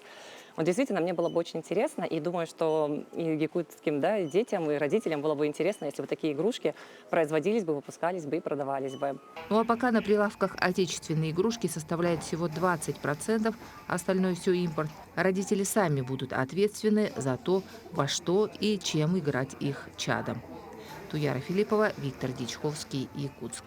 Вот действительно, мне было бы очень интересно, и думаю, что и якутским, да, и детям, и родителям было бы интересно, если бы такие игрушки производились бы, выпускались бы и продавались бы. Ну а пока на прилавках отечественные игрушки составляют всего 20%, остальное все импорт, родители сами будут ответственны за то, во что и чем играть их чадом. Туяра Филиппова, Виктор Дичковский, Якутск.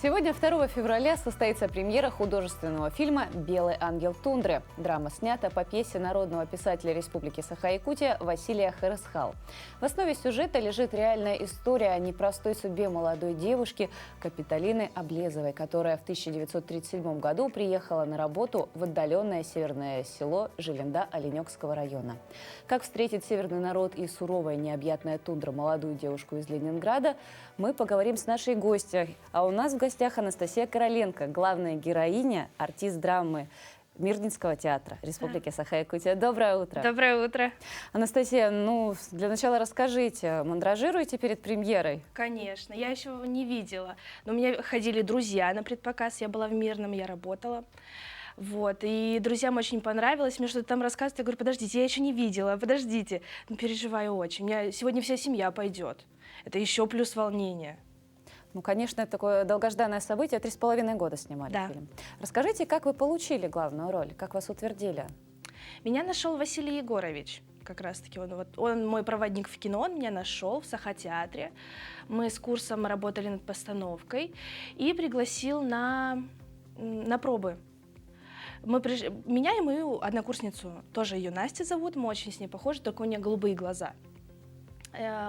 Сегодня, 2 февраля, состоится премьера художественного фильма «Белый ангел тундры». Драма снята по пьесе народного писателя Республики Саха-Якутия Василия Харысхал. В основе сюжета лежит реальная история о непростой судьбе молодой девушки Капитолины Облезовой, которая в 1937 году приехала на работу в отдаленное северное село Желенда-Оленёкского района. Как встретит северный народ и суровая необъятная тундра молодую девушку из Ленинграда, мы поговорим с нашей гостьей. А у нас в гостях Анастасия Короленко, главная героиня, артист драмы Мирнинского театра Республики Саха-Якутия. Доброе утро. Доброе утро. Анастасия, ну, для начала расскажите, мандражируете перед премьерой? Конечно, я еще не видела. Но у меня ходили друзья на предпоказ, я была в Мирном, я работала. Вот, и друзьям очень понравилось, мне что-то там рассказывают, я говорю, подождите, я еще не видела, подождите. Ну, переживаю очень, у меня сегодня вся семья пойдет. Это еще плюс волнение. Ну, конечно, это такое долгожданное событие. 3,5 года снимали фильм. Расскажите, как вы получили главную роль, как вас утвердили? Меня нашел Василий Егорович, как раз-таки. Он мой проводник в кино, он меня нашел в Саха-театре. Мы с курсом работали над постановкой и пригласил на пробы. Меня и мою однокурсницу, тоже ее Настя зовут, мы очень с ней похожи, только у нее голубые глаза.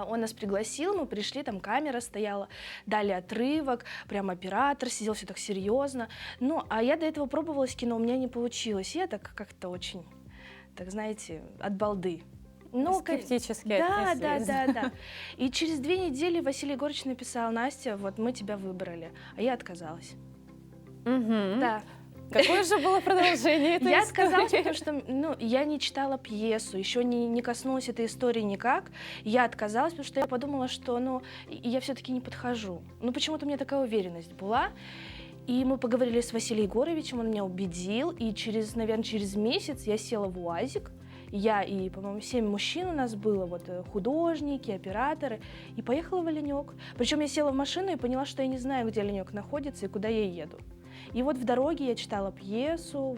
Он нас пригласил, мы пришли, там камера стояла, дали отрывок, прям оператор сидел, все так серьезно. Ну, а я до этого пробовалась в кино, у меня не получилось. Я так как-то очень, так знаете, от балды. Ну, скептически Да. И через 2 недели Василий Егорович написал: Настя, вот мы тебя выбрали. А я отказалась. Да. Какое же было продолжение этой истории? Я отказалась, потому что я не читала пьесу, еще не коснулась этой истории никак. Я отказалась, потому что я подумала, что я все-таки не подхожу. Почему-то у меня такая уверенность была. И мы поговорили с Василием Егоровичем, он меня убедил. И наверное, через месяц я села в УАЗик. Я и, по-моему, 7 мужчин у нас было, художники, операторы. И поехала в Оленёк. Причем я села в машину и поняла, что я не знаю, где Оленёк находится и куда я еду. И в дороге я читала пьесу,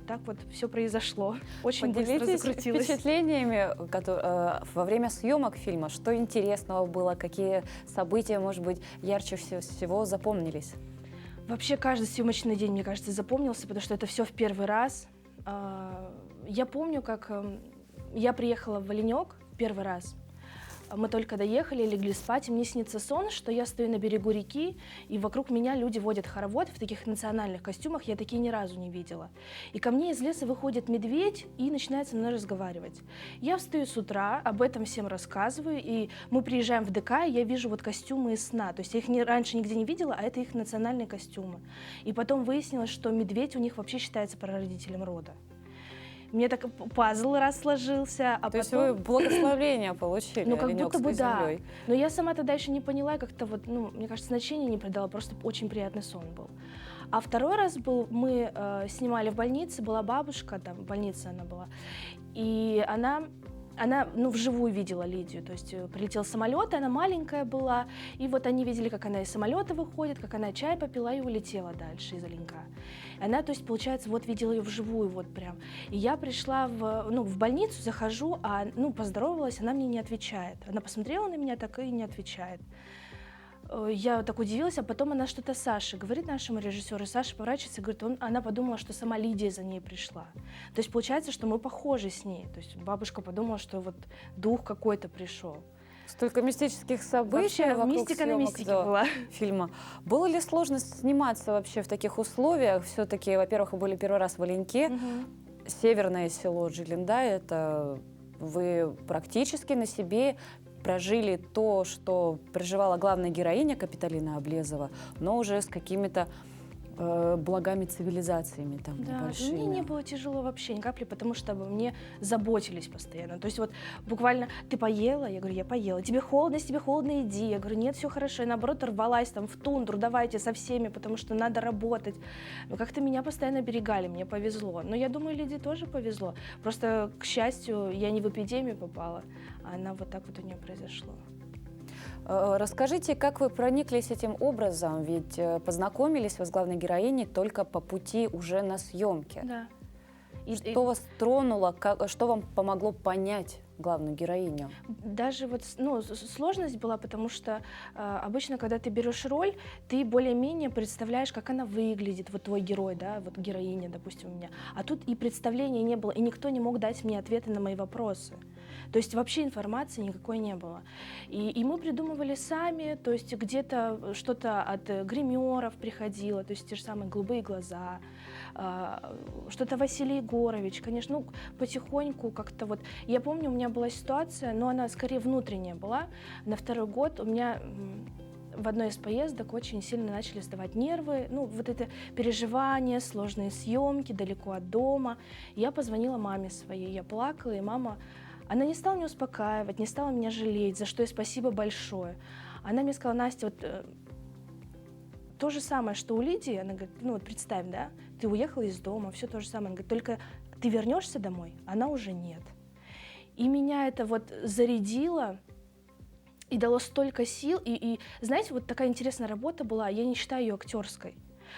так все произошло. Очень быстро закрутилось. Впечатлениями во время съемок фильма, что интересного было, какие события, может быть, ярче всего запомнились? Вообще каждый съемочный день, мне кажется, запомнился, потому что это все в первый раз. Я помню, как Я приехала в Валенек первый раз. Мы только доехали, легли спать, и мне снится сон, что я стою на берегу реки, и вокруг меня люди водят хоровод в таких национальных костюмах, я такие ни разу не видела. И ко мне из леса выходит медведь и начинает со мной разговаривать. Я встаю с утра, об этом всем рассказываю, и мы приезжаем в ДК, и я вижу вот костюмы из сна. То есть я их раньше нигде не видела, а это их национальные костюмы. И потом выяснилось, что медведь у них вообще считается прародителем рода. Мне так пазл раз сложился, а То потом... есть вы благословление получили, Ну, как будто бы да. землей. Но я сама тогда еще не поняла, как-то вот, ну, мне кажется, значения не придала, просто очень приятный сон был. А второй раз был, мы снимали в больнице, была бабушка, там, в больнице она была, и она ну, вживую видела Лидию, то есть прилетел самолет, она маленькая была, и вот они видели, как она из самолета выходит, как она чай попила и улетела дальше из Оленька. Она, то есть, получается, вот видела ее вживую, вот прям. И я пришла в больницу, захожу, а, ну, поздоровалась, она мне не отвечает. Она посмотрела на меня так и не отвечает. Я так удивилась, а потом она что-то Саше говорит, нашему режиссеру, и Саша поворачивается и говорит, она подумала, что сама Лидия за ней пришла. То есть получается, что мы похожи с ней. То есть бабушка подумала, что вот дух какой-то пришел. Столько мистических событий Вообще, вокруг мистика на съемок, мистике да, была. фильма. Было ли сложно сниматься вообще в таких условиях? Все-таки, во-первых, вы были первый раз в Оленьке, северное село Джилинда, это вы практически на себе прожили то, что проживала главная героиня Капитолина Облезова, но уже с какими-то благами цивилизациями там Да, небольшими. мне не было тяжело вообще ни капли, потому что обо мне заботились постоянно. То есть вот буквально ты поела? Я говорю, я поела. Тебе холодно, если тебе холодно, иди. Я говорю, нет, все хорошо. Я наоборот рвалась там в тундру, давайте со всеми, потому что надо работать. Но как-то меня постоянно оберегали, мне повезло. Но я думаю, Лидии тоже повезло. Просто, к счастью, я не в эпидемию попала, а она вот так вот у нее произошло. Расскажите, как вы прониклись этим образом? Ведь познакомились вы с главной героиней только по пути уже на съемке. Да. Что вас тронуло, что вам помогло понять главную героиню? Даже вот, ну, сложность была, потому что обычно, когда ты берешь роль, ты более-менее представляешь, как она выглядит, вот твой герой, да, вот героиня, допустим, у меня. А тут и представления не было, и никто не мог дать мне ответы на мои вопросы. То есть вообще информации никакой не было. И мы придумывали сами, то есть где-то что-то от гримеров приходило, то есть те же самые «Голубые глаза», что-то Василий Егорович, конечно, ну, потихоньку как-то вот. Я помню, у меня была ситуация, но она скорее внутренняя была. На второй год у меня в одной из поездок очень сильно начали сдавать нервы, ну, вот это переживания, сложные съемки, далеко от дома. Я позвонила маме своей, я плакала, и мама... Она не стала меня успокаивать, не стала меня жалеть, за что ей спасибо большое. Она мне сказала, Настя, вот то же самое, что у Лидии, она говорит, ну вот представь, да, ты уехала из дома, все то же самое. Она говорит, только ты вернешься домой, она уже нет. И меня это вот зарядило и дало столько сил. И знаете, вот такая интересная работа была, я не считаю ее актерской.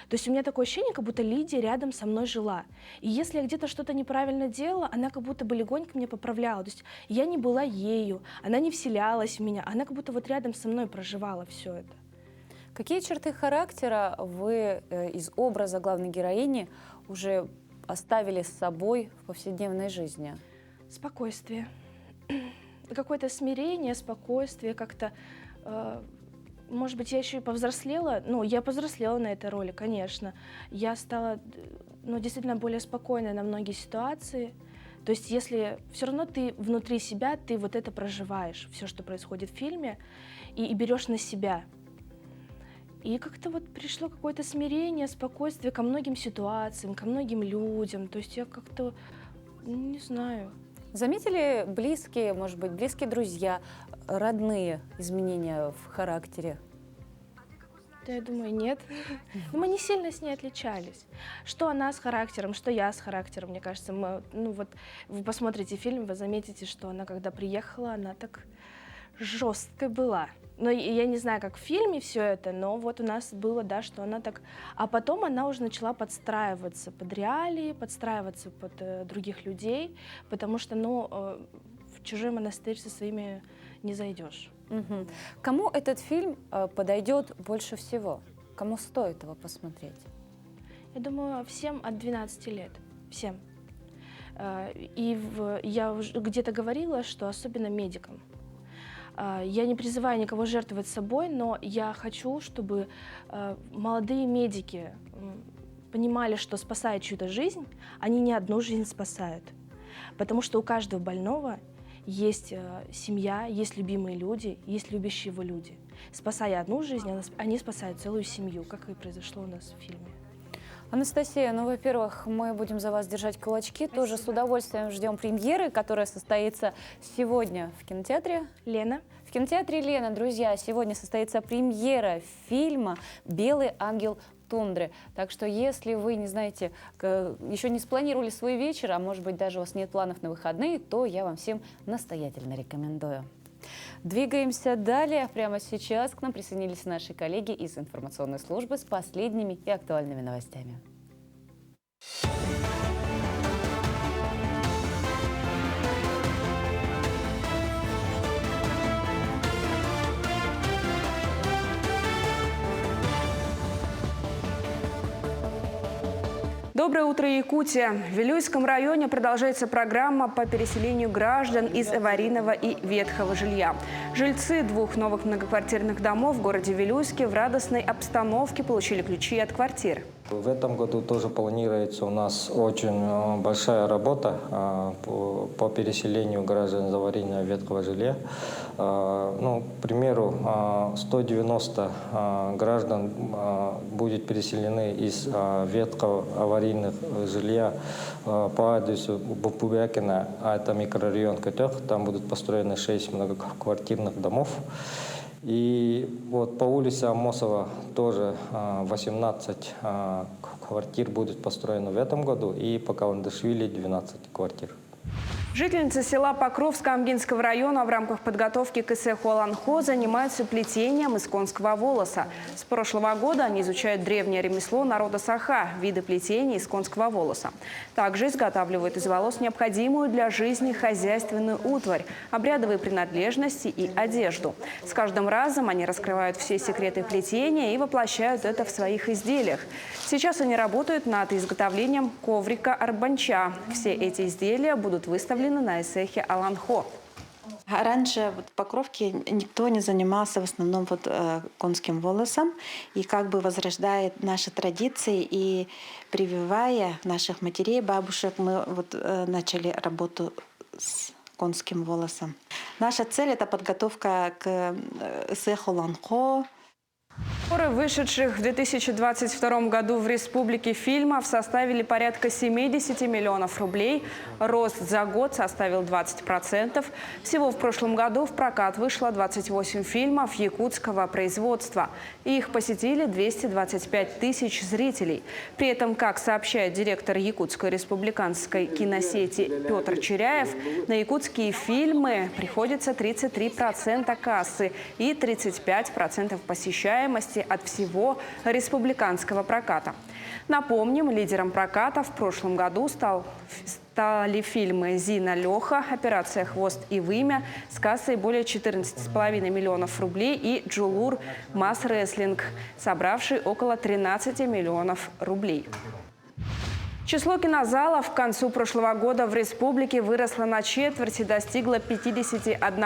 То есть у меня такое ощущение, как будто Лидия рядом со мной жила. И если я где-то что-то неправильно делала, она как будто бы легонько меня поправляла. То есть я не была ею, она не вселялась в меня, она как будто вот рядом со мной проживала все это. Какие черты характера вы из образа главной героини уже оставили с собой в повседневной жизни? Спокойствие. Какое-то смирение, спокойствие, как-то... Может быть, я еще и повзрослела. Ну, я повзрослела на этой роли, конечно. Я стала, ну, действительно более спокойной на многие ситуации. То есть, если все равно ты внутри себя, ты вот это проживаешь, все, что происходит в фильме, и берешь на себя. И как-то вот пришло какое-то смирение, спокойствие ко многим ситуациям, ко многим людям. То есть я как-то, не знаю... Заметили близкие, может быть, близкие друзья, родные изменения в характере? Да, я думаю, нет. Но мы не сильно с ней отличались. Что она с характером, что я с характером, мне кажется. Мы, ну вот, вы посмотрите фильм, вы заметите, что она, когда приехала, она так жесткой была. Но я не знаю, как в фильме все это, но вот у нас было, да, что она так... А потом она уже начала подстраиваться под реалии, подстраиваться под других людей, потому что, ну, в чужой монастырь со своими не зайдешь. Угу. Кому этот фильм подойдет больше всего? Кому стоит его посмотреть? Я думаю, всем от 12 лет. Всем. Я уже где-то говорила, что особенно медикам. Я не призываю никого жертвовать собой, но я хочу, чтобы молодые медики понимали, что спасая чью-то жизнь, они не одну жизнь спасают. Потому что у каждого больного есть семья, есть любимые люди, есть любящие его люди. Спасая одну жизнь, они спасают целую семью, как и произошло у нас в фильме. Анастасия, ну, во-первых, мы будем за вас держать кулачки. Спасибо. Тоже с удовольствием ждем премьеры, которая состоится сегодня в кинотеатре Лена. В кинотеатре Лена, друзья, сегодня состоится премьера фильма «Белый ангел тундры». Так что, если вы не знаете, еще не спланировали свой вечер, а может быть даже у вас нет планов на выходные, то я вам всем настоятельно рекомендую. Двигаемся далее. Прямо сейчас к нам присоединились наши коллеги из информационной службы с последними и актуальными новостями. Доброе утро, Якутия! В Вилюйском районе продолжается программа по переселению граждан из аварийного и ветхого жилья. Жильцы двух новых многоквартирных домов в городе Вилюйске в радостной обстановке получили ключи от квартир. В этом году тоже планируется у нас очень большая работа по переселению граждан из аварийного и ветхого жилья. Ну, к примеру, 190 граждан будет переселены из ветхого аварийных жилья по адресу Бупубякина, а это микрорайон Котёх. Там будут построены 6 многоквартирных домов. И вот по улице Амосова тоже 18 квартир будут построены в этом году, и по Каландашвили 12 квартир. Жительницы села Покровска Амгинского района в рамках подготовки к эссе Хуаланхо занимаются плетением из конского волоса. С прошлого года они изучают древнее ремесло народа Саха – виды плетения из конского волоса. Также изготавливают из волос необходимую для жизни хозяйственную утварь, обрядовые принадлежности и одежду. С каждым разом они раскрывают все секреты плетения и воплощают это в своих изделиях. Сейчас они работают над изготовлением коврика Арбанча. Все эти изделия будут выставлены на эссехе Аланхо. Раньше в Покровке никто не занимался в основном конским волосом, и как бы возрождает наши традиции и прививая наших матерей, бабушек, мы начали работу с конским волосом. Наша цель — это подготовка к эссеху Аланхо. Сборы вышедших в 2022 году в республике фильмов составили порядка 70 миллионов рублей. Рост за год составил 20%. Всего в прошлом году в прокат вышло 28 фильмов якутского производства. Их посетили 225 тысяч зрителей. При этом, как сообщает директор Якутской республиканской киносети Петр Черяев, на якутские фильмы приходится 33% кассы и 35% посещаемости от всего республиканского проката. Напомним, лидером проката в прошлом году стали фильмы «Зина Леха», «Операция Хвост и вымя» с кассой более 14,5 миллионов рублей и «Джулур Масс-рестлинг», собравший около 13 миллионов рублей. Число кинозалов к концу прошлого года в республике выросло на четверть и достигло 51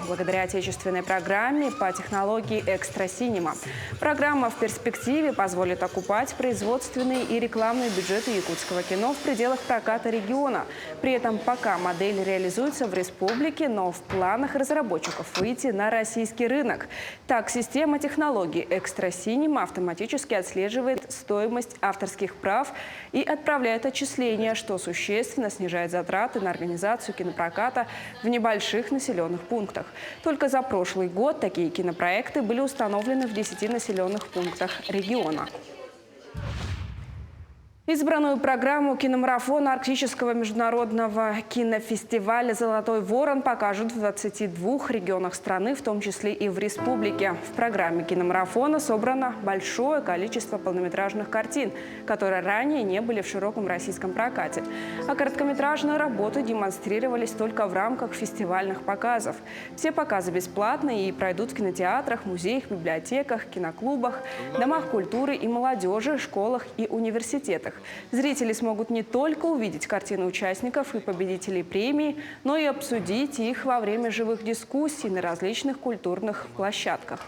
благодаря отечественной программе по технологии «Экстра-синема». Программа в перспективе позволит окупать производственные и рекламные бюджеты якутского кино в пределах проката региона. При этом пока модель реализуется в республике, но в планах разработчиков выйти на российский рынок. Так, система технологий «Экстра-синема» автоматически отслеживает стоимость авторских прав и отправляет отчисления, что существенно снижает затраты на организацию кинопроката в небольших населенных пунктах. Только за прошлый год такие кинопроекты были установлены в 10 населенных пунктах региона. Избранную программу киномарафона Арктического международного кинофестиваля «Золотой ворон» покажут в 22 регионах страны, в том числе и в республике. В программе киномарафона собрано большое количество полнометражных картин, которые ранее не были в широком российском прокате. А короткометражные работы демонстрировались только в рамках фестивальных показов. Все показы бесплатные и пройдут в кинотеатрах, музеях, библиотеках, киноклубах, домах культуры и молодежи, школах и университетах. Зрители смогут не только увидеть картины участников и победителей премии, но и обсудить их во время живых дискуссий на различных культурных площадках.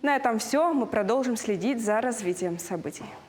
На этом все. Мы продолжим следить за развитием событий.